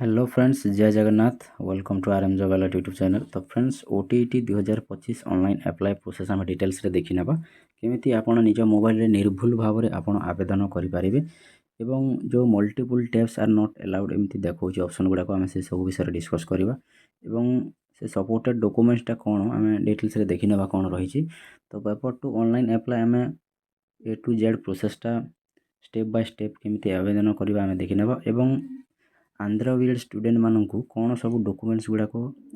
Hello friends, जय Jagannath. Welcome to RM job alert YouTube channel. तो friends, OTET 2025 online apply process आम details रे देखि नेबा केमिति आपण निज मोबाइल रे निर्भुल भाव में आपण आवेदन करि पारिबे एवं जो multiple tabs are not allowed एमती देखौछि ऑप्शन गुडा आम से सब विषय डिस्कस करबा एवं से सपोर्टेड डॉक्यूमेंट्सटा कोन आम डिटेल्स रे देखि नेबा कोन रहिछि। तो पेपर टू ऑनलाइन अप्लाई आम ए टू जेड प्रोसेसटा स्टेप बाय स्टेप केमिति आवेदन करबा आम देखि नेबा एवं आंध्र बीएड स्टूडेंट मानू कौन सब डॉक्यूमेंट्स गुड़ाक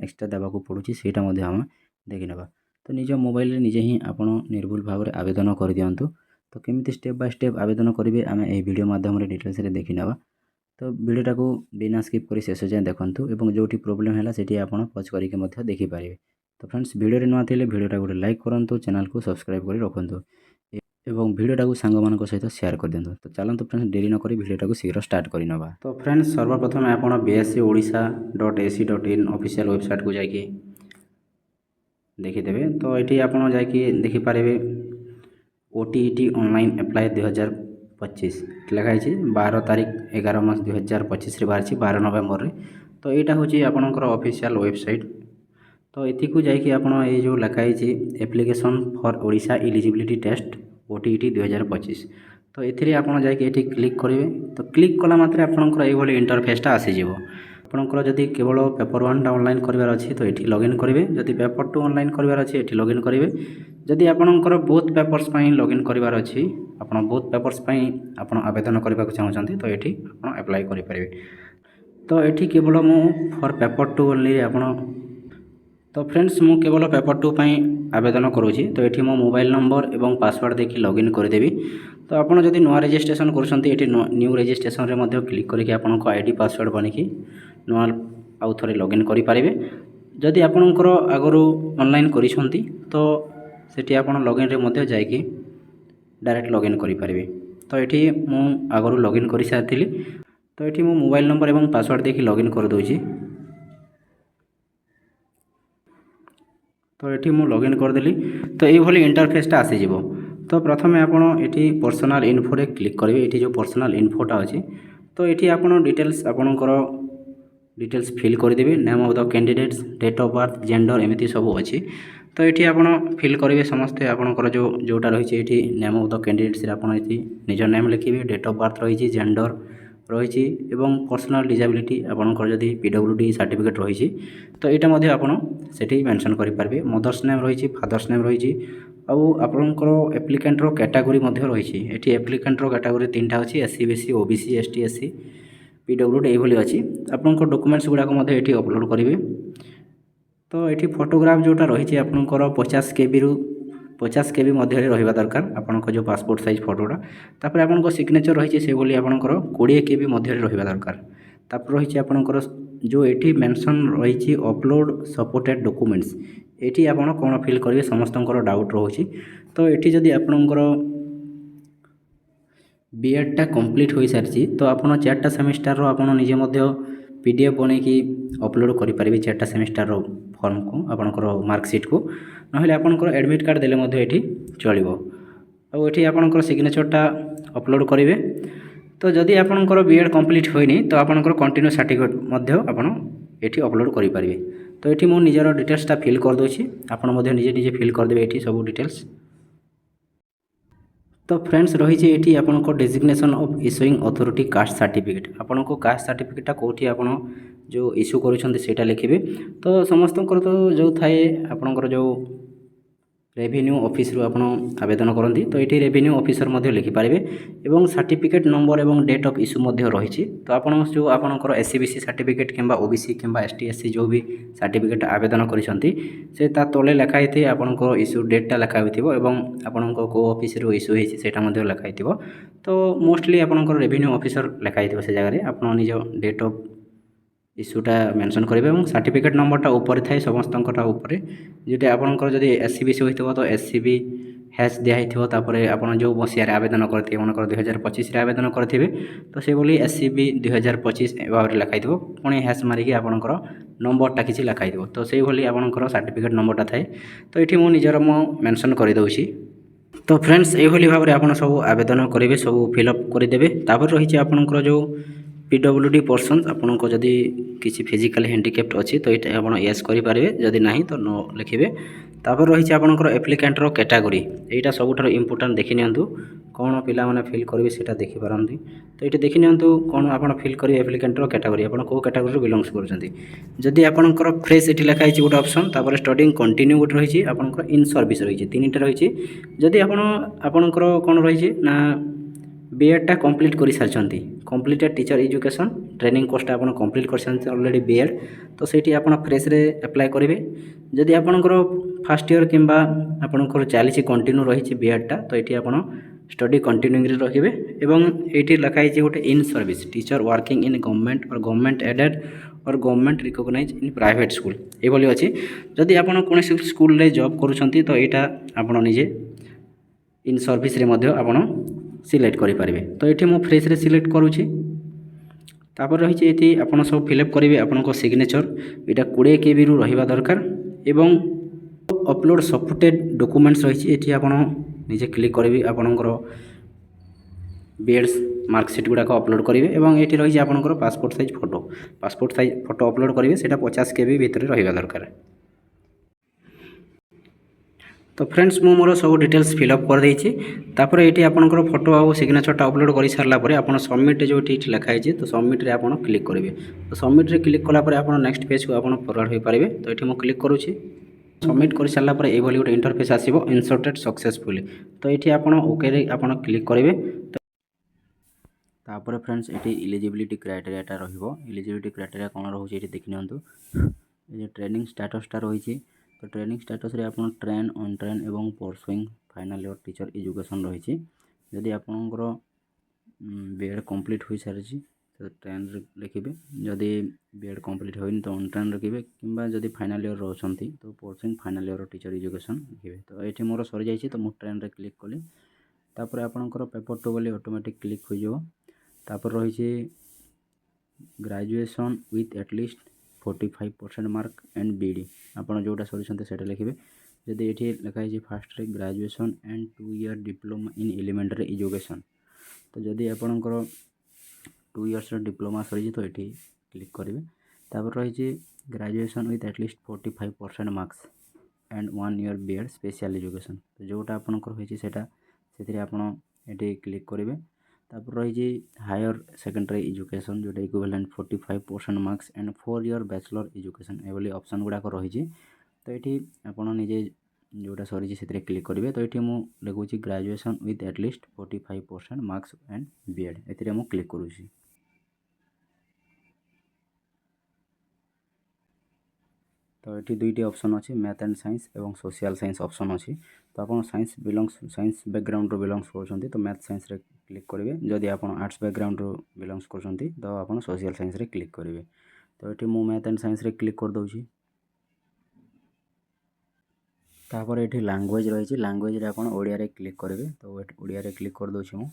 एक्सट्रा देवाक पड़ुछि सेटा मध्य आम देखि नेबा। तो निज मोबाइल रे निजे ही आपण निर्भुल भाव में आवेदन कर दियंतु। तो केमिति स्टेप बाय स्टेप आवेदन करेंगे आम ए वीडियो माध्यम डिटेल्स रे देखि नेबा। तो वीडियोटा को बिना स्किप कर शेष जाए देखंतु एवं जोटी प्रॉब्लम है सेठी आपण पॉज करके मध्य देखि पारिबे। तो फ्रेंड्स, वीडियो रे नुआ थिले वीडियोटा गोटे लाइक करंतु, चैनल को सब्सक्राइब कर रखंतु एवं वीडियोटा को सांग मान सहित शेयर कर दिंतु। तो चलते फ्रेंड्स, देरी नक वीडियोटा को शीघ्र स्टार्ट करनवा। तो फ्रेंड्स, सर्वप्रथम आप bscodisha.ac.in ऑफिशियल वेबसाइट को जाकि देखीदेवे। तो ये आप देखिपारे ओटीईटी ऑनलाइन अप्लाई 2025 लिखाई 12 तारीख 11 मास 2025 बाहरी 12 नवेम्बर। तो यहाँ हूँ आपणकर ऑफिशियल वेबसाइट। तो ये जाकि आप जो लिखाई application for Odisha eligibility test OTET 2025। तो ये आप क्लिक करेंगे। तो क्लिक कला मात्रे आपंकर ये इंटरफेसटा आसीज। आपंकर जदि केवल पेपर 1 ऑनलाइन करार अच्छी तो ये लॉगिन करेंगे, जदि पेपर 2 ऑनलाइन करार अच्छी ये लॉगिन करेंगे। जदि आपंकर बोथ पेपर्स लॉगिन करार अच्छी आप बोथ पेपर्स आप आवेदन करने को चाहते तो ये आप अप्लाई करेंगे। तो ये केवल मु फॉर पेपर 2 ओनली आप। तो फ्रेंड्स, मु केवल पेपर 2 आवेदन करुँची। तो ये मो मोबाइल नंबर एवं पासवर्ड देखिए लॉगिन करदेवी। तो आपड़ जदि नुआ रजिस्ट्रेशन कर न्यू रजिस्ट्रेशन रे मध्य क्लिक करके आपण आईडी पासवर्ड बनिकी नुआ आउ थे लॉगिन करेंगे। जदि आपणकर आगु ऑनलाइन करिसेंती तो सेठी आपण लॉगिन रे मध्य जाइए डायरेक्ट लॉगिन करेंगे। तो ये मु आगु लॉगिन कर सारी। तो ये मो मोबाइल नंबर एवं पासवर्ड देखिए लॉगिन कर दूची। तो ये मुझे लॉगिन करदेली। तो ये इंटरफेसटा आसीज। तो प्रथम ये पर्सनल इन्फो रे क्लिक करेंगे। ये जो पर्सनल इन्फोटा अच्छी तो ये आप डिटेल्स आपणकर डिटेल्स फिल करदेवे। Name of the candidates, date of birth, gender एमती सब अच्छी। तो ये आप फिल करेंगे समस्ते आपणकर जोटा रही है नेम ऑफ द कैंडिडेट्स आप निजर नेम लिखे, डेट ऑफ बर्थ रही, जेंडर रही एवं पर्सनल डिजाबिलिटी आपंकर जदि पीडब्ल्यूडी सर्टिफिकेट रही तो यहाँ आपठी मेंशन करेंगे। मदर्स नेम रही, फादर्स नेम रही आपंकर एप्लिकेंटर कैटेगोरी रही। ये एप्लिकेंटर कैटेगोरी 3टा अच्छी SC BC OBC ST SC PWD ये अच्छी। आपंकर डॉक्यूमेंट्स गुड़ाक ये अपलोड करेंगे। तो ये फोटोग्राफ जोटा रही आपंकर 50 KB रु 50 KB मध्य रहा दरकार आपंक जो पासपोर्ट साइज फोटोटा। तापर आपंक सिग्नेचर रही से भाई आपंकर 20 KB मध्य रहा दरकार। तापर रही आपंकर जो ये मेंशन रही अपलोड सपोर्टेड डॉक्यूमेंट्स ये आप कौन फिल करेंगे समस्त डाउट रोचे। तो ये जदि आपंकर बीएडटा कंप्लीट हो सारी तो आप 4टा सेमिस्टर आप निजे पीडीएफ बन की अपलोड करेंगे 4टा सेमिस्टर फॉर्म को आपंकर मार्कसीट को। ना आपंकर एडमिट कार्ड देले ये चलो। और ये आपंकर सिग्नेचरटा अपलोड करेंगे। तो जदि आपंकर बीएड कंप्लीट होनी तो आपंकर कंटिन्यू सर्टिफिकेट ये अपलोड करेंगे। तो ये मो निजर डिटेल्सटा फिल कर दूची। आप निजे निजे फिल करदे ये सब डिटेल्स। तो फ्रेंड्स रही ये आपको designation of issuing authority caste certificate आपको कास्ट सर्टिफिकेटा कौटी आप जो इश्यू करा लिखे। तो समस्त तो जो थाए आपंकर जो रेवेन्यू ऑफिस रु आप आवेदन करती तो ये रेवेन्यू ऑफिसर लिखिपारे एवं सर्टिफिकेट नंबर एवं डेट ऑफ इश्यू रही। तो आप जो आपंकर एससी बीसी सर्टिफिकेट किंबा ओबीसी किंबा एसटी एससी जो भी सर्टिफिकेट आवेदन करते तले लिखाई थे आपंकर इश्यू डेटा लिखाई एवं आपण को ऑफिस रु इश्यू होता लिखाई। तो मोस्टली आपंकर रेवेन्यू ऑफिसर लिखाई से जगह आप निज डेट ऑफ इश्यूटा मेंशन करेंगे और सर्टिफिकेट नंबरटा ऊपर थाए समस्त ऊपर जो आपंकर जब एससीबीसी होता तो एससीबी हैश दिखाई तापर आप जो मसीह आवेदन करते मनकर 2025 आवेदन करेंगे तो से बोली एससीबी 2025 भाव में लिखाई पुणी हैश मारिकी आपंकर नंबरटा किसी लिखाई। तो से भाई आपंकर सर्टिफिकेट नंबरटा थाए। तो ये मो निजर मेंशन करदे। तो फ्रेंड्स ये भाव में आप सब आवेदन करेंगे सब फिलअप करदेवे। तापर रही आपंकर जो PWD पर्सन आपंक जदि किसी फिजिकल हैंडिकैप्ट अच्छी तो ये आप येस करेंगे, जदि ना तो नो लिखे। तापर रही आपंकर एप्लिकेंटर कैटेगरी, यहाँ सबुठ इम्पोर्टाट देखी नियंतु कौन पिला माने फिल करेंगे से देखिपारती। तो ये देखी नियंतु कौन आप फिल करेंगे एप्लिकेंटर कैटेगरी, आप कौ कैटेगरी बिलंग्स करजदि आपंकर फ्रेश ये लिखाई गोटे ऑप्शन, तापर स्टडिंग कंटिन्यू गोटे रही आपंकर इन सर्विस रही तीन टा रही। जदि आपंकर कौन रही ना बीएडटा कम्प्लीट कर सारी कम्प्लीटेड टीचर एजुकेशन ट्रेनिंग कोर्सटा आप कम्प्लीट कर सारी अलरेडी बीएड, तो से आप फ्रेश एप्लाय करेंगे। जदि आपंकर फास्ट ईयर कि आपंकर चली कंटिन्यू रही बीएडटा, तो ये आप स्टडी कंटिन्यूइंग रखिए। एवं ये लिखाई गोटे in service teacher working in government और गवर्नमेंट एडेड और government recognise in private school ये अच्छी। जदि आप कौन स्कूल जॉब करुँच तो यहाँ आप निजे इन सर्विस आप सिलेक्ट करेंगे। तो ये मुझे फ्रेश रे सिलेक्ट करुँची। तापर रही ये आप सब फिलअप करेंगे आपन सिग्नेचर, यहाँ 20 KB रु रहा दरकार। एवं अपलोड सपोर्टेड डॉक्यूमेंट्स रही ये आप निजे क्लिक करेंगे, आपणकर बीएड मार्कसीट गुड़ाक अपलोड करेंगे। और ये रही आपंकर पासपोर्ट साइज फोटो अपलोड करेंगे, से 50 KB भितर रहा दरकार। तो फ्रेंड्स मु मोर सब डिटेल्स फिलअप कर देइछि। तापर ये आपंकर फोटो आ सिग्नेचरटा अपलोड कर सारापर आप सबमिट जो लिखाई, तो सबमिट रे आप क्लिक करेंगे। तो सबमिट रे क्लिक कलापर आप नेक्स्ट पेज को आप फरवर्ड हो पारे। तो ये मुझे क्लिक करुँची। सबमिट कर सारापर ये गोटे इंटरफेस आसो इंसर्टेड सक्सेसफुली। तो ये आप ओके आप क्लिक करेंगे। तापर फ्रेंड्स ये इलिजिबिलिटी क्राइटेरियाटा रहिबो। इलिजिबिलिटी क्राइटेरिया कौन रोचे ये देखि नियंतु। ये ट्रेनिंग स्टेटसटा रही, तो ट्रेनिंग स्टेटस रे आपन ट्रेन ऑन ट्रेन एवं pursuing final year teacher education रही। जदि आपंकर बीएड कंप्लीट हो सारी तो ट्रेन लिखे, जदि बीएड कंप्लीट होनी तो ऑन ट्रेन लिखे, कि जदि फाइनल ईयर रोचंती तो pursuing final year teacher education लिखे। तो ये मोर सरी जाइए, तो मुझे ट्रेन रे क्लिक कली। तापर आपंकर पेपर टू बोली ऑटोमेटिक क्लिक हो। तापर रही graduation with at least 45% mark and BEd आपड़ जोटा सरी से लिखे। जदि ये लिखाई फास्ट रे graduation and 2 year diploma in elementary education, तो जदि आपंकर 2 इयर्स डिप्लोमा सरी तो ये क्लिक करेंगे। तापर रही graduation with at least 45% marks and 1 year BEd special education, तो जोटा आपंकर होती से आप क्लिक करेंगे। तापर रही हायर सेकेंडरी एजुकेशन जोटा equivalent 45% marks and 4 year bachelor education ये ऑप्शन गुड़ाक रही। तो ये आप निजे जोटा सरी से क्लिक करेंगे। तो ये मुझे लिखुची graduation with at least 45% marks and BEd ये मुझे क्लिक करुँची। तो ये दुईटी ऑप्शन अच्छी मैथ एंड साइंस एवं सोशल साइंस ऑप्शन अच्छी। तो आप साइंस बैकग्राउंड रो बिलंग्स कर तो मैथ साइंस रे क्लिक करेंगे। जदि आप आर्ट्स बैकग्राउंड रो बिलंग्स कर तो आप सोशल साइंस रे क्लिक करेंगे। तो ये मुझे मैथ एंड साइंस रे क्लिक कर दूची। तापर ये लैंग्वेज रही, लैंग्वेज रे आप ओडिया रे क्लिक करेंगे। तो ओडिया रे क्लिक कर दूची मु।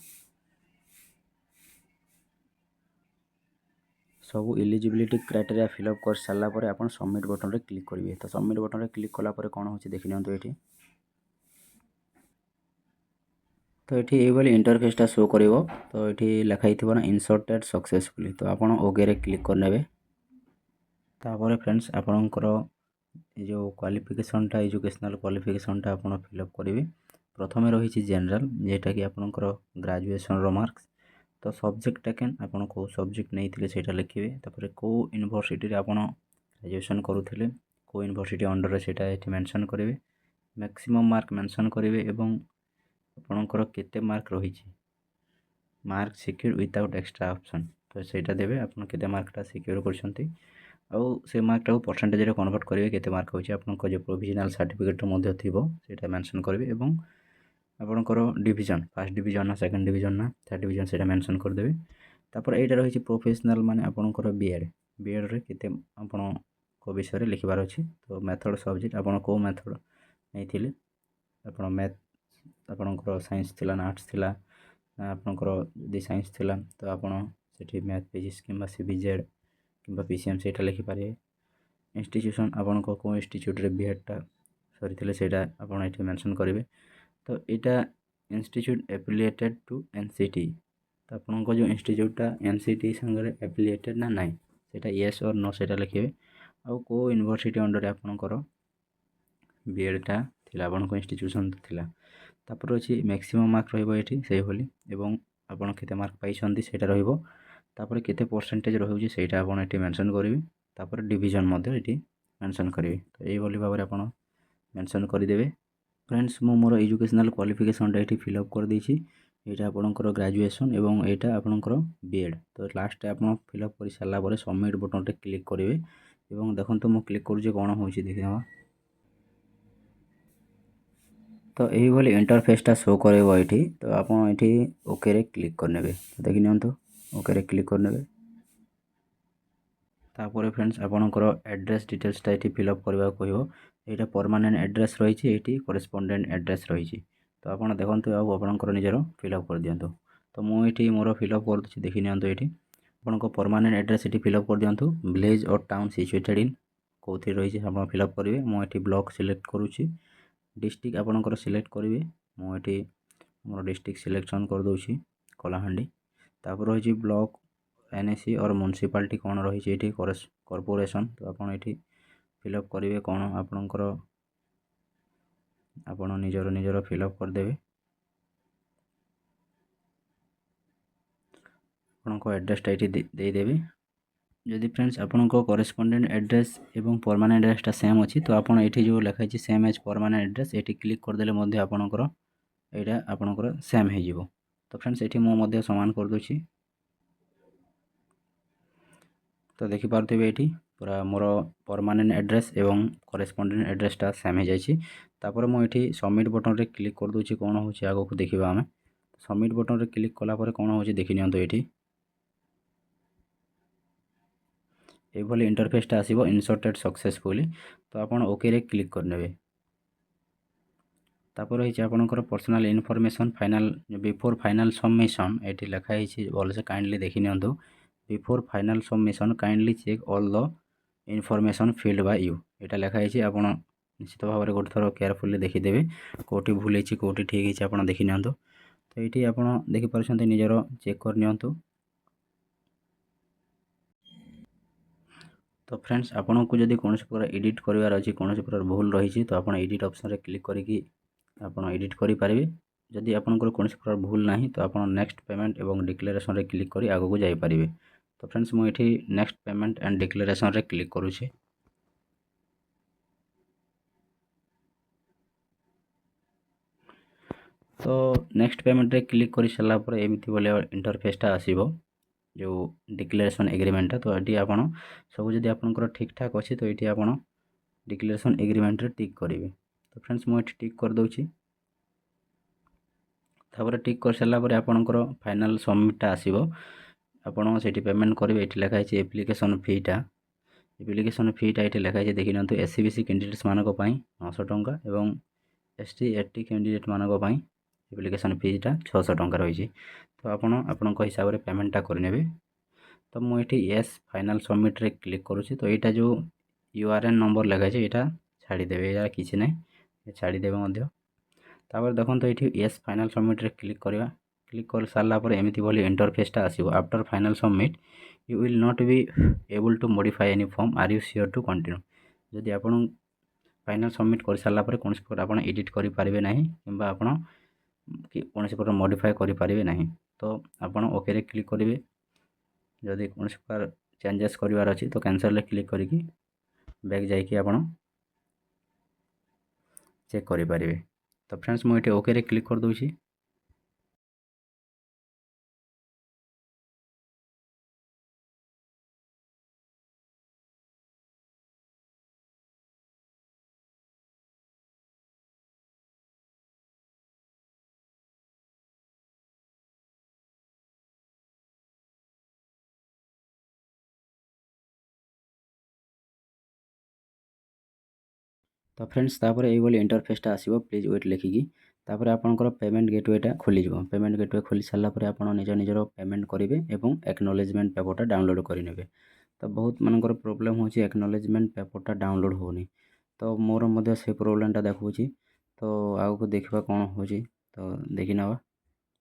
सब इलिजिबिलिटी क्राइटेरिया फिलअप कर सारापर आप सबमिट बटन रे क्लिक करेंगे। तो सबमिट बटन रे क्लिक कलापर कौन हो देखि नियंतु ये। तो ये ये इंटरफेसटा शो कर। तो ये लिखाई थी ना इंसर्टेड सक्सेसफुली, तो आप ओके रे क्लिक करने। तापर फ्रेंड्स आपणकर जो क्वालिफिकेशनटा एजुकेशनल क्वालिफिकेशनटा आप फिलअप करेंगे। प्रथम रही जनरल जेटा कि आपणकर ग्रेजुएशन मार्क्स, तो सब्जेक्ट टेकेन आप कौ सब्जेक्ट नहीं से लिखे। तापर कौ यूनिवर्सिटी आप ग्रेजुएशन करुले कौ यूनिवर्सिटी अंडर से मेंशन करेंगे। मैक्सिमम मार्क मेंशन करेंगे एवं आपणकर केते मार्क रही mark secure without extra option, तो सहीटा देवे आप केते मार्कटा सिक्योर कर से मार्कटा परसेंटेज रे कन्वर्ट करेंगे केते मार्क होची आपनको जो प्रोविजनल सर्टिफिकेट मध्य थिबो सेटा मेंशन करेंगे। एवं आपणकर डिवीजन फर्स्ट डिवीजन ना सेकंड डिवीजन ना थर्ड डिवीजन सेटा मेंशन कर देबे। तापर एटा रही प्रोफेशनल माने आपणकर बीएड रे केते आपण को विषय रे लिखबार अछि। तो मेथड सब्जेक्ट आपण को मेथड नै थिले, आपण मैथ आपणकर साइंस थिला ना आर्ट्स थिला, आपणकर यदि साइंस थिला तो आपण सेठी मैथ फिजिक्स किंबा सीबीजेड किंबा पीसीएम सेटा लिखि पारे। इंस्टीट्यूशन आपण को इंस्टीट्यूट रे बीएडटा सरी थिले सेटा आपण एठी मेंशन करेंगे। तो यहाँ इंस्टीट्यूट एफिलिएटेड टू एनसीटी, ଆପଣଙ୍କ ଯେଉଁ ଇନଷ୍ଟିଚ୍ୟୁଟ୍ଟା NCT ସାଙ୍ଗରେ ଆଫିଲିଏଟେଡ୍ ନା ନାହିଁ ସେଇଟା ୟେସ୍ ଅର୍ ନୋ ସେଇଟା ଲେଖିବେ। ଆଉ କେଉଁ ୟୁନିଭର୍ସିଟି ଅଣ୍ଡରରେ ଆପଣଙ୍କର ବିଏଡ଼୍ଟା ଥିଲା, ଆପଣଙ୍କ ଇନଷ୍ଟିଚ୍ୟୁସନ୍ ଥିଲା। ତାପରେ ଅଛି ମ୍ୟାକ୍ସିମମ୍ ମାର୍କ ରହିବ ଏଠି ସେଇଭଳି, ଏବଂ ଆପଣ କେତେ ମାର୍କ ପାଇଛନ୍ତି ସେଇଟା ରହିବ। ତାପରେ କେତେ ପରସେଣ୍ଟେଜ୍ ରହୁଛି ସେଇଟା ଆପଣ ଏଠି ମେନସନ୍ କରିବେ। ତାପରେ ଡିଭିଜନ୍ ମଧ୍ୟ ଏଠି ମେନସନ୍ କରିବେ। ତ ଏଇଭଳି ଭାବରେ ଆପଣ ମେନସନ୍ କରିଦେବେ। ଫ୍ରେଣ୍ଡସ୍, ମୁଁ ମୋର ଏଜୁକେସନାଲ୍ କ୍ୱାଲିଫିକେସନ୍ଟା ଏଠି ଫିଲ୍ଅପ୍ କରିଦେଇଛି। ଏଇଟା ଆପଣଙ୍କର ଗ୍ରାଜୁଏସନ୍ ଏବଂ ଏଇଟା ଆପଣଙ୍କର ବିଏଡ଼୍। ତ ଲାଷ୍ଟରେ ଆପଣ ଫିଲ୍ଅପ୍ କରିସାରିଲା ପରେ ସବମିଟ୍ ବଟନ୍ରେ କ୍ଲିକ୍ କରିବେ। ଏବଂ ଦେଖନ୍ତୁ ମୁଁ କ୍ଲିକ୍ କରୁଛି, କ'ଣ ହେଉଛି ଦେଖିଦେବା। ତ ଏଇଭଳି ଇଣ୍ଟରଫେସ୍ଟା ଶୋ କରିବ ଏଠି। ତ ଆପଣ ଏଠି ଓକେରେ କ୍ଲିକ୍ କରିନେବେ। ଦେଖିନିଅନ୍ତୁ, ଓକେରେ କ୍ଲିକ୍ କରିନେବେ। ତାପରେ ଫ୍ରେଣ୍ଡସ୍ ଆପଣଙ୍କର ଆଡ୍ରେସ୍ ଡିଟେଲ୍ସଟା ଏଠି ଫିଲ୍ଅପ୍ କରିବାକୁ କହିବ। ଏଇଟା ପରମାନେଣ୍ଟ ଆଡ୍ରେସ୍ ରହିଛି, ଏଇଠି କରେସ୍ପଣ୍ଡେଣ୍ଟ ଆଡ୍ରେସ୍ ରହିଛି। ତ ଆପଣ ଦେଖନ୍ତୁ ଆଉ ଆପଣଙ୍କର ନିଜର ଫିଲ୍ଅପ୍ କରିଦିଅନ୍ତୁ। ତ ମୁଁ ଏଠି ମୋର ଫିଲ୍ଅପ୍ କରିଦେଉଛି, ଦେଖିନିଅନ୍ତୁ ଏଠି ଆପଣଙ୍କ ପରମାନେଣ୍ଟ ଆଡ୍ରେସ୍ ଏଠି ଫିଲ୍ଅପ୍ କରିଦିଅନ୍ତୁ। Village or town situated in କେଉଁଥିରେ ରହିଛି ଆପଣ ଫିଲ୍ଅପ୍ କରିବେ। ମୁଁ ଏଠି ବ୍ଲକ୍ ସିଲେକ୍ଟ କରୁଛି। ଡିଷ୍ଟ୍ରିକ୍ଟ ଆପଣଙ୍କର ସିଲେକ୍ଟ କରିବେ। ମୁଁ ଏଠି ମୋର ଡିଷ୍ଟ୍ରିକ୍ଟ ସିଲେକ୍ସନ୍ କରିଦେଉଛି କଳାହାଣ୍ଡି। ତାପରେ ରହିଛି ବ୍ଲକ୍, NAC ଅର୍ ମ୍ୟୁନିସିପାଲିଟି କ'ଣ ରହିଛି ଏଠି, କର୍ପୋରେସନ୍। ତ ଆପଣ ଏଠି ଫିଲ୍ଅପ୍ କରିବେ କ'ଣ ଆପଣଙ୍କର, ଆପଣ ନିଜର ଫିଲ୍ଅପ୍ କରିଦେବେ। ଆପଣଙ୍କ ଆଡ୍ରେସ୍ଟା ଏଠି ଦେଇଦେବେ। ଯଦି ଫ୍ରେଣ୍ଡସ୍ ଆପଣଙ୍କ କରେସ୍ପଣ୍ଡେଣ୍ଟ ଆଡ୍ରେସ୍ ଏବଂ ପରମାନେଣ୍ଟ ଆଡ୍ରେସ୍ଟା ସେମ୍ ଅଛି, ତ ଆପଣ ଏଠି ଯେଉଁ ଲେଖା ହେଇଛି ସେମ୍ ଏଜ୍ ପରମାନେଣ୍ଟ ଆଡ୍ରେସ୍, ଏଠି କ୍ଲିକ୍ କରିଦେଲେ ମଧ୍ୟ ଆପଣଙ୍କର ଏଇଟା ଆପଣଙ୍କର ସେମ୍ ହେଇଯିବ। ତ ଫ୍ରେଣ୍ଡସ୍ ଏଠି ମୁଁ ମଧ୍ୟ ସମାନ କରିଦେଉଛି। ତ ଦେଖିପାରୁଥିବେ ଏଠି ପୁରା ମୋର ପରମାନେଣ୍ଟ ଆଡ୍ରେସ୍ ଏବଂ କରେସ୍ପଣ୍ଡେଣ୍ଟ ଆଡ୍ରେସ୍ଟା ସେମ୍ ହେଇଯାଇଛି। ତାପରେ ମୁଁ ଏଠି ସବମିଟ୍ ବଟନ୍ରେ କ୍ଲିକ୍ କରିଦେଉଛି। କ'ଣ ହେଉଛି ଆଗକୁ ଦେଖିବା ଆମେ। ସବମିଟ୍ ବଟନ୍ରେ କ୍ଲିକ୍ କଲା ପରେ କ'ଣ ହେଉଛି ଦେଖିନିଅନ୍ତୁ ଏଠି। ଏଇଭଳି ଇଣ୍ଟରଫେସ୍ଟା ଆସିବ, ଇନସର୍ଟେଡ୍ ସକ୍ସେସଫୁଲି। ତ ଆପଣ ଓକେରେ କ୍ଲିକ୍ କରିନେବେ। ତାପରେ ରହିଛି ଆପଣଙ୍କର personal information final before final submission. ଏଠି ଲେଖା ହେଇଛି, ଭଲସେ କାଇଣ୍ଡଲି ଦେଖିନିଅନ୍ତୁ। Before final submission kindly check all the information field by you. ଏଇଟା ଲେଖା ହେଇଛି, ଆପଣ ନିଶ୍ଚିତ ଭାବରେ ଗୋଟେ ଥର କେୟାରଫୁଲି ଦେଖିଦେବେ। କେଉଁଠି ଭୁଲ ହେଇଛି କେଉଁଠି ଠିକ୍ ହେଇଛି ଆପଣ ଦେଖିନିଅନ୍ତୁ। ତ ଏଇଠି ଆପଣ ଦେଖିପାରୁଛନ୍ତି, ନିଜର ଚେକ୍ କରିନିଅନ୍ତୁ। ତ ଫ୍ରେଣ୍ଡସ୍ ଆପଣଙ୍କୁ ଯଦି କୌଣସି ପ୍ରକାର ଏଡ଼ିଟ୍ କରିବାର ଅଛି, କୌଣସି ପ୍ରକାର ଭୁଲ ରହିଛି, ତ ଆପଣ ଏଡ଼ିଟ୍ ଅପସନ୍ରେ କ୍ଲିକ୍ କରିକି ଆପଣ ଏଡ଼ିଟ୍ କରିପାରିବେ। ଯଦି ଆପଣଙ୍କର କୌଣସି ପ୍ରକାର ଭୁଲ ନାହିଁ, ତ ଆପଣ ନେକ୍ସଟ ପେମେଣ୍ଟ ଏବଂ ଡିକ୍ଲାରେସନ୍ରେ କ୍ଲିକ୍ କରି ଆଗକୁ ଯାଇପାରିବେ। ତ ଫ୍ରେଣ୍ଡସ୍ ମୁଁ ଏଠି ନେକ୍ସଟ ପେମେଣ୍ଟ ଆଣ୍ଡ ଡିକ୍ଲାରେସନ୍ରେ କ୍ଲିକ୍ କରୁଛି। ତ ନେକ୍ସଟ ପେମେଣ୍ଟରେ କ୍ଲିକ୍ କରିସାରିଲା ପରେ ଏମିତି ଭଳିଆ ଇଣ୍ଟରଫେସ୍ଟା ଆସିବ, ଯେଉଁ ଡିକ୍ଲାରେସନ୍ ଏଗ୍ରିମେଣ୍ଟଟା। ତ ଏଠି ଆପଣ ସବୁ ଯଦି ଆପଣଙ୍କର ଠିକ୍ ଠାକ୍ ଅଛି, ତ ଏଠି ଆପଣ ଡିକ୍ଲାରେସନ୍ ଏଗ୍ରିମେଣ୍ଟରେ ଟିକ୍ କରିବେ। ତ ଫ୍ରେଣ୍ଡସ୍ ମୁଁ ଏଠି ଟିକ୍ କରିଦେଉଛି। ତାପରେ ଟିକ୍ କରିସାରିଲା ପରେ ଆପଣଙ୍କର ଫାଇନାଲ୍ ସବମିଟ୍ଟା ଆସିବ। ଆପଣ ସେଠି ପେମେଣ୍ଟ କରିବେ। ଏଠି ଲେଖା ହେଇଛି ଆପ୍ଲିକେସନ୍ ଫିଟା। ଆପ୍ଲିକେସନ୍ ଫିଟା ଏଠି ଲେଖା ହେଇଛି, ଦେଖିନିଅନ୍ତୁ। SC/BC କ୍ୟାଣ୍ଡିଡେଟ୍ସମାନଙ୍କ ପାଇଁ 900 ଟଙ୍କା ଏବଂ ST/ST କ୍ୟାଣ୍ଡିଡେଟ୍ମାନଙ୍କ ପାଇଁ ଆପ୍ଲିକେସନ୍ ଫିଟା 600 ଟଙ୍କା ରହିଛି। ତ ଆପଣ ଆପଣଙ୍କ ହିସାବରେ ପେମେଣ୍ଟଟା କରିନେବେ। ତ ମୁଁ ଏଠି ୟେସ୍ ଫାଇନାଲ୍ ସବମିଟ୍ରେ କ୍ଲିକ୍ କରୁଛି। ତ ଏଇଟା ଯେଉଁ URN ନମ୍ବର ଲେଖା ହେଇଛି ଏଇଟା ଛାଡ଼ିଦେବେ, ଏଇଟା କିଛି ନାହିଁ, ଛାଡ଼ିଦେବେ ମଧ୍ୟ। ତାପରେ ଦେଖନ୍ତୁ ଏଠି ୟେସ୍ ଫାଇନାଲ୍ ସବମିଟ୍ରେ କ୍ଲିକ୍ କରିବା। କ୍ଲିକ୍ କରିସାରିଲା ପରେ ଏମିତି ଭଳି ଇଣ୍ଟରଫେସ୍ଟା ଆସିବ। After final submit you will not be able to modify any form, are you sure to continue. ଯଦି ଆପଣ ଫାଇନାଲ୍ ସବମିଟ୍ କରିସାରିଲା ପରେ କୌଣସି ପ୍ରକାର ଆପଣ ଏଡ଼ିଟ୍ କରିପାରିବେ ନାହିଁ, କିମ୍ବା ଆପଣ କୌଣସି ପ୍ରକାର ମଡ଼ିଫାଏ କରିପାରିବେ ନାହିଁ। ତ ଆପଣ ଓକେରେ କ୍ଲିକ୍ କରିବେ। ଯଦି କୌଣସି ପ୍ରକାର ଚେଞ୍ଜେସ୍ କରିବାର ଅଛି, ତ କ୍ୟାନସଲ୍ରେ କ୍ଲିକ୍ କରିକି ବ୍ୟାକ୍ ଯାଇକି ଆପଣ ଚେକ୍ କରିପାରିବେ। ତ ଫ୍ରେଣ୍ଡସ୍ ମୁଁ ଏଠି ଓକେରେ କ୍ଲିକ୍ କରିଦେଉଛି। ତ ଫ୍ରେଣ୍ଡସ୍ ତାପରେ ଏଇଭଳି ଇଣ୍ଟରଫେସ୍ଟା ଆସିବ, ପ୍ଲିଜ୍ ୱେଟ୍ ଲେଖିକି। ତାପରେ ଆପଣଙ୍କର ପେମେଣ୍ଟ ଗେଟୱେଟା ଖୋଲିଯିବ। ପେମେଣ୍ଟ ଗେଟୱେ ଖୋଲି ସାରିଲା ପରେ ଆପଣ ନିଜର ପେମେଣ୍ଟ କରିବେ ଏବଂ ଆକ୍ନୋଲେଜମେଣ୍ଟ ପେପରଟା ଡାଉନଲୋଡ଼ କରିନେବେ। ତ ବହୁତ ମାନଙ୍କର ପ୍ରୋବ୍ଲେମ୍ ହେଉଛି ଆକ୍ନୋଲେଜମେଣ୍ଟ ପେପରଟା ଡାଉନଲୋଡ଼ ହେଉନି। ତ ମୋର ମଧ୍ୟ ସେ ପ୍ରୋବ୍ଲେମ୍ଟା ଦେଖାଉଛି। ତ ଆଗକୁ ଦେଖିବା କ'ଣ ହେଉଛି, ତ ଦେଖିନେବା।